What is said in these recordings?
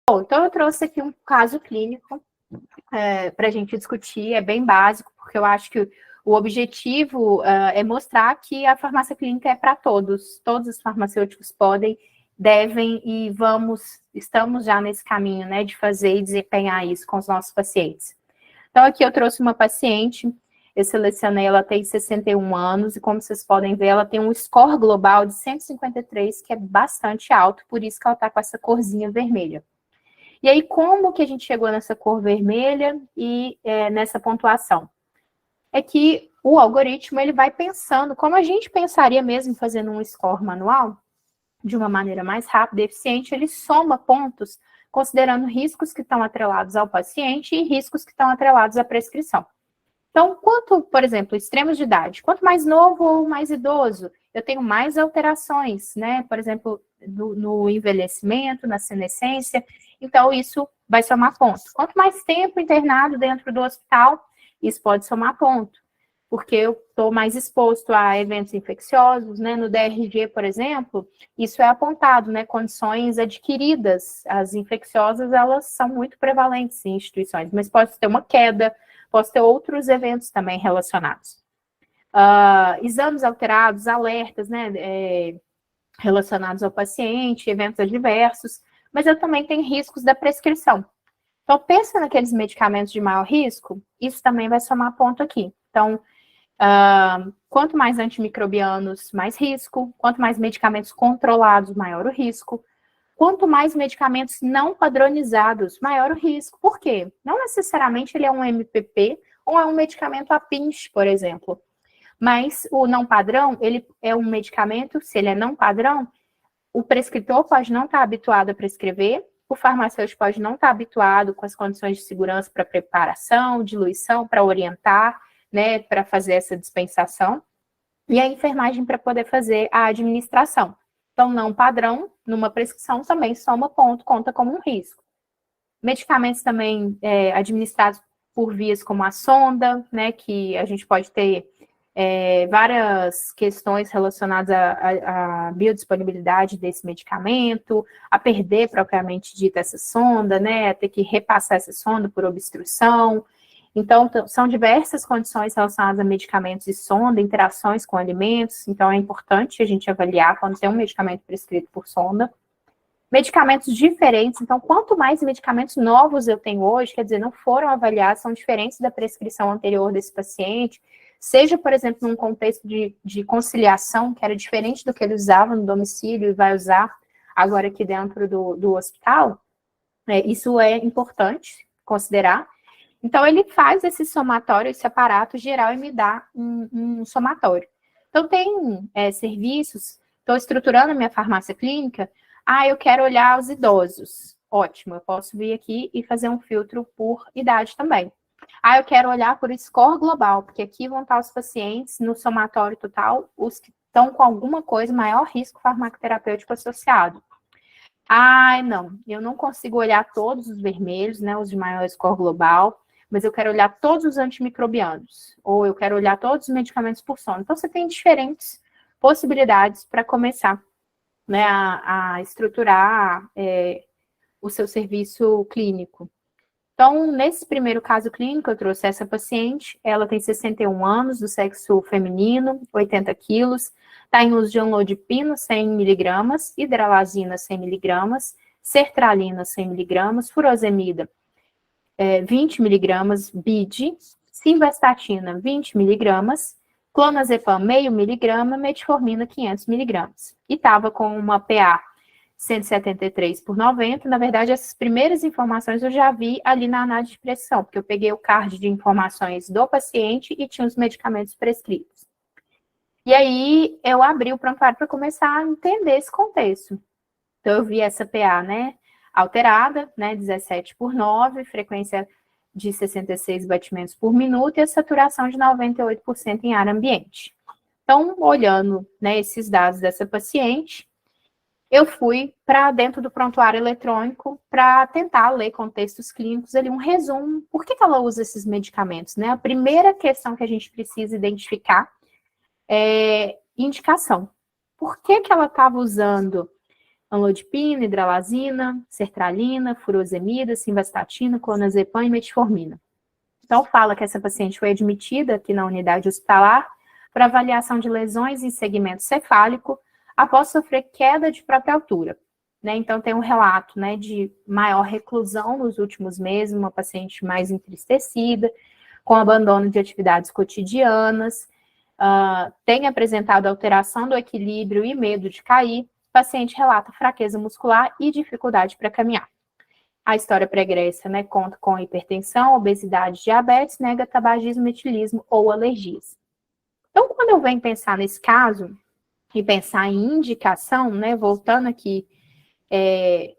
Bom, então eu trouxe aqui um caso clínico para a gente discutir, é bem básico, porque eu acho que o objetivo é mostrar que a farmácia clínica é para todos os farmacêuticos podem, devem e estamos já nesse caminho, né, de fazer e desempenhar isso com os nossos pacientes. Então, aqui eu trouxe uma paciente, eu selecionei, ela tem 61 anos, e como vocês podem ver, ela tem um score global de 153, que é bastante alto, por isso que ela está com essa corzinha vermelha. E aí, como que a gente chegou nessa cor vermelha e nessa pontuação? É que o algoritmo, ele vai pensando, como a gente pensaria mesmo fazendo um score manual, de uma maneira mais rápida e eficiente, ele soma pontos, considerando riscos que estão atrelados ao paciente e riscos que estão atrelados à prescrição. Então, por exemplo, extremos de idade, quanto mais novo ou mais idoso, eu tenho mais alterações, né? Por exemplo, no envelhecimento, na senescência. Então, isso vai somar pontos. Quanto mais tempo internado dentro do hospital, isso pode somar ponto, porque eu estou mais exposto a eventos infecciosos, né? No DRG, por exemplo, isso é apontado, né? Condições adquiridas, as infecciosas, elas são muito prevalentes em instituições, mas pode ter uma queda, pode ter outros eventos também relacionados. Exames alterados, alertas, né? Relacionados ao paciente, eventos adversos, mas eu também tenho riscos da prescrição. Então, pensa naqueles medicamentos de maior risco, isso também vai somar ponto aqui. Então, quanto mais antimicrobianos, mais risco. Quanto mais medicamentos controlados, maior o risco. Quanto mais medicamentos não padronizados, maior o risco. Por quê? Não necessariamente ele é um MPP ou é um medicamento APINCH, por exemplo. Mas o não padrão, ele é um medicamento, se ele é não padrão, o prescritor pode não estar habituado a prescrever, o farmacêutico pode não estar habituado com as condições de segurança para preparação, diluição, para orientar, né, para fazer essa dispensação, e a enfermagem para poder fazer a administração. Então, não padrão, numa prescrição também soma ponto, conta como um risco. Medicamentos também administrados por vias como a sonda, né, que a gente pode ter várias questões relacionadas à biodisponibilidade desse medicamento, a perder propriamente dita essa sonda, né, a ter que repassar essa sonda por obstrução. Então, são diversas condições relacionadas a medicamentos e sonda, interações com alimentos, então é importante a gente avaliar quando tem um medicamento prescrito por sonda. Medicamentos diferentes, então, quanto mais medicamentos novos eu tenho hoje, quer dizer, não foram avaliados, são diferentes da prescrição anterior desse paciente, seja, por exemplo, num contexto de conciliação, que era diferente do que ele usava no domicílio e vai usar agora aqui dentro do hospital, isso é importante considerar. Então, ele faz esse somatório, esse aparato geral e me dá um somatório. Então, tem serviços, estou estruturando a minha farmácia clínica, eu quero olhar os idosos. Ótimo, eu posso vir aqui e fazer um filtro por idade também. Eu quero olhar por score global, porque aqui vão estar os pacientes no somatório total, os que estão com alguma coisa, maior risco farmacoterapêutico associado. Não, eu não consigo olhar todos os vermelhos, né, os de maior score global, mas eu quero olhar todos os antimicrobianos, ou eu quero olhar todos os medicamentos por sono. Então, você tem diferentes possibilidades para começar, né, a estruturar o seu serviço clínico. Então, nesse primeiro caso clínico, eu trouxe essa paciente, ela tem 61 anos, do sexo feminino, 80 quilos, está em uso de amlodipino 100 miligramas, hidralazina 100 miligramas, sertralina 100 miligramas, furosemida 20 miligramas, BID, simvastatina 20 miligramas, clonazepam meio miligrama, metformina 500 miligramas. E estava com uma PA 173 por 90, na verdade, essas primeiras informações eu já vi ali na análise de prescrição, porque eu peguei o card de informações do paciente e tinha os medicamentos prescritos. E aí, eu abri o prontuário para começar a entender esse contexto. Então, eu vi essa PA, né, alterada, né, 17 por 9, frequência de 66 batimentos por minuto e a saturação de 98% em ar ambiente. Então, olhando, né, esses dados dessa paciente, eu fui para dentro do prontuário eletrônico para tentar ler contextos clínicos ali, um resumo, por que ela usa esses medicamentos, né? A primeira questão que a gente precisa identificar é indicação. Por que ela estava usando Amlodipina, hidralazina, sertralina, furosemida, simvastatina, clonazepam e metformina. Então, fala que essa paciente foi admitida aqui na unidade hospitalar para avaliação de lesões em segmento cefálico após sofrer queda de própria altura. Né? Então, tem um relato, né, de maior reclusão nos últimos meses, uma paciente mais entristecida, com abandono de atividades cotidianas, tem apresentado alteração do equilíbrio e medo de cair. O paciente relata fraqueza muscular e dificuldade para caminhar. A história pregressa, né, conta com hipertensão, obesidade, diabetes, nega tabagismo, etilismo ou alergias. Então, quando eu venho pensar nesse caso e pensar em indicação, né, voltando aqui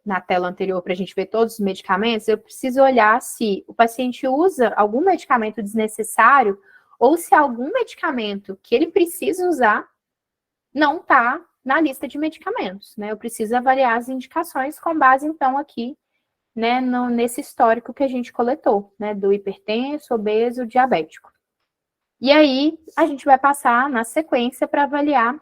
na tela anterior para a gente ver todos os medicamentos, eu preciso olhar se o paciente usa algum medicamento desnecessário ou se algum medicamento que ele precisa usar não está na lista de medicamentos, né? Eu preciso avaliar as indicações com base, então, aqui, né, nesse histórico que a gente coletou, né, do hipertenso, obeso, diabético. E aí, a gente vai passar na sequência para avaliar.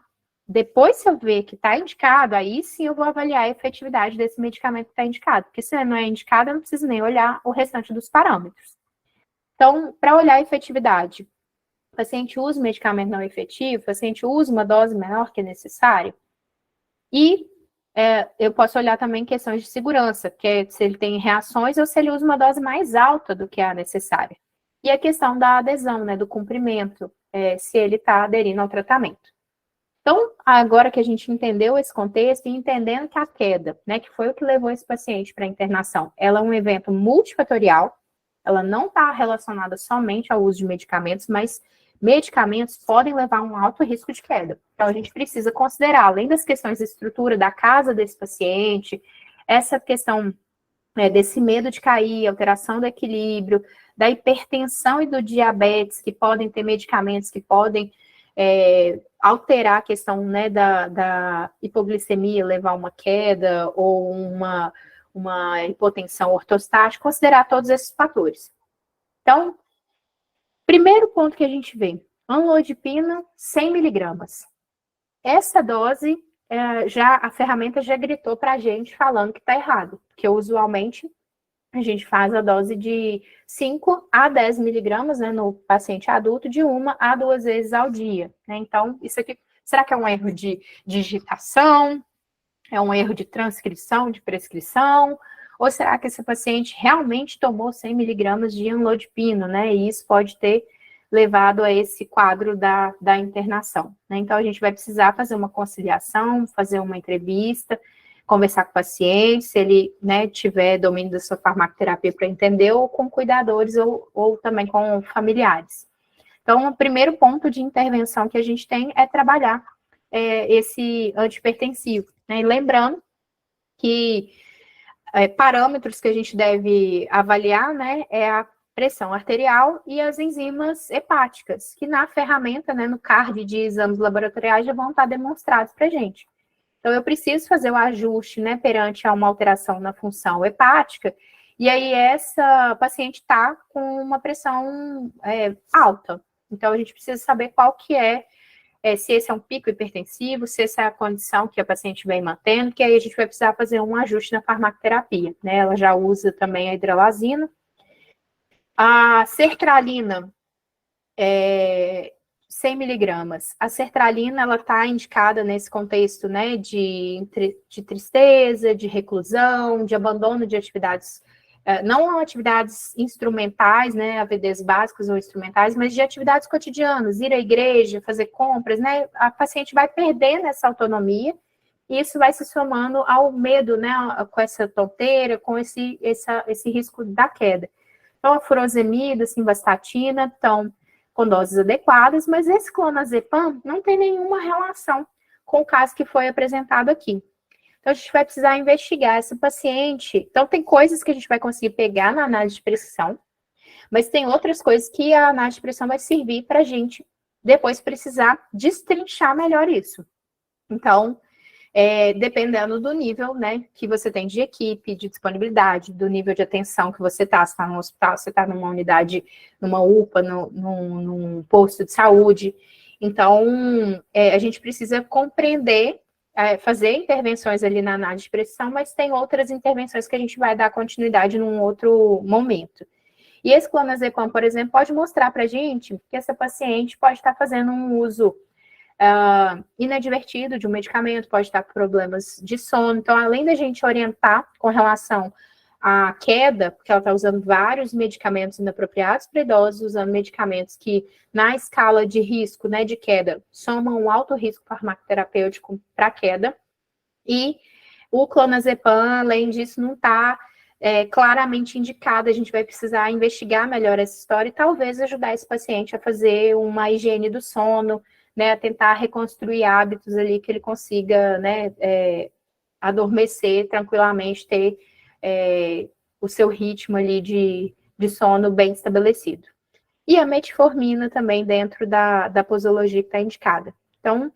Depois, se eu ver que está indicado, aí sim eu vou avaliar a efetividade desse medicamento que está indicado. Porque se não é indicado, eu não preciso nem olhar o restante dos parâmetros. Então, para olhar a efetividade, o paciente usa o medicamento não efetivo, o paciente usa uma dose menor que é necessária. E eu posso olhar também questões de segurança, que é se ele tem reações ou se ele usa uma dose mais alta do que a necessária. E a questão da adesão, né, do cumprimento, se ele está aderindo ao tratamento. Então, agora que a gente entendeu esse contexto e entendendo que a queda, né, que foi o que levou esse paciente para a internação, ela é um evento multifatorial, ela não está relacionada somente ao uso de medicamentos, mas medicamentos podem levar a um alto risco de queda. Então, a gente precisa considerar, além das questões de estrutura da casa desse paciente, essa questão desse medo de cair, alteração do equilíbrio, da hipertensão e do diabetes, que podem ter medicamentos que podem alterar a questão, né, da hipoglicemia, levar a uma queda ou uma hipotensão ortostática, considerar todos esses fatores. Então, primeiro ponto que a gente vê, amlodipina 100 miligramas. Essa dose, a ferramenta já gritou para a gente falando que está errado, porque usualmente a gente faz a dose de 5 a 10 miligramas, né, no paciente adulto, de 1 a 2 vezes ao dia. Né? Então, isso aqui, será que é um erro de digitação? É um erro de transcrição, de prescrição? Ou será que esse paciente realmente tomou 100 miligramas de amlodipino, né? E isso pode ter levado a esse quadro da internação. Né? Então, a gente vai precisar fazer uma conciliação, fazer uma entrevista, conversar com o paciente, se ele, né, tiver domínio da sua farmacoterapia para entender, ou com cuidadores, ou também com familiares. Então, o primeiro ponto de intervenção que a gente tem é trabalhar esse antihipertensivo. Né? E lembrando que parâmetros que a gente deve avaliar, né, é a pressão arterial e as enzimas hepáticas, que na ferramenta, né, no card de exames laboratoriais, já vão estar demonstrados para a gente. Então, eu preciso fazer o ajuste, né, perante a uma alteração na função hepática, e aí essa paciente está com uma pressão alta. Então, a gente precisa saber qual que se esse é um pico hipertensivo, se essa é a condição que a paciente vem mantendo, que aí a gente vai precisar fazer um ajuste na farmacoterapia, né? Ela já usa também a hidralazina. A sertralina, 100 miligramas. A sertralina, ela está indicada nesse contexto, né, de tristeza, de reclusão, de abandono de atividades, não atividades instrumentais, né, AVDs básicos ou instrumentais, mas de atividades cotidianas, ir à igreja, fazer compras, né, a paciente vai perdendo essa autonomia, e isso vai se somando ao medo, né, com essa tonteira, com esse risco da queda. Então, a furosemida, simvastatina, estão com doses adequadas, mas esse clonazepam não tem nenhuma relação com o caso que foi apresentado aqui. Então, a gente vai precisar investigar essa paciente. Então, tem coisas que a gente vai conseguir pegar na análise de pressão, mas tem outras coisas que a análise de pressão vai servir para a gente depois precisar destrinchar melhor isso. Então, dependendo do nível, né, que você tem de equipe, de disponibilidade, do nível de atenção que você está num hospital, você está numa unidade, numa UPA, num posto de saúde. Então, a gente precisa compreender fazer intervenções ali na análise de pressão, mas tem outras intervenções que a gente vai dar continuidade num outro momento. E esse clonazepam, por exemplo, pode mostrar para a gente que essa paciente pode estar fazendo um uso inadvertido de um medicamento, pode estar com problemas de sono. Então, além da gente orientar com relação à queda, porque ela está usando vários medicamentos inapropriados para idosos, usando medicamentos que, na escala de risco, né, de queda, somam um alto risco farmacoterapêutico para queda. E o clonazepam, além disso, não está claramente indicado. A gente vai precisar investigar melhor essa história e talvez ajudar esse paciente a fazer uma higiene do sono, né, a tentar reconstruir hábitos ali que ele consiga, né, adormecer tranquilamente, ter o seu ritmo ali de sono bem estabelecido. E a metformina também dentro da posologia que está indicada. Então,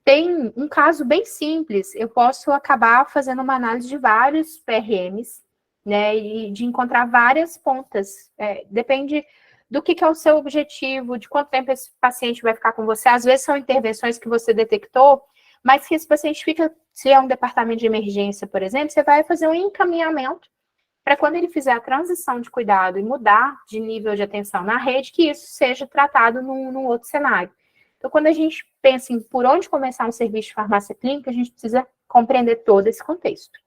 tem um caso bem simples, eu posso acabar fazendo uma análise de vários PRMs, né, e de encontrar várias pontas. Depende do que é o seu objetivo, de quanto tempo esse paciente vai ficar com você. Às vezes são intervenções que você detectou, mas que esse paciente fica, se é um departamento de emergência, por exemplo, você vai fazer um encaminhamento para quando ele fizer a transição de cuidado e mudar de nível de atenção na rede, que isso seja tratado num outro cenário. Então, quando a gente pensa em por onde começar um serviço de farmácia clínica, a gente precisa compreender todo esse contexto.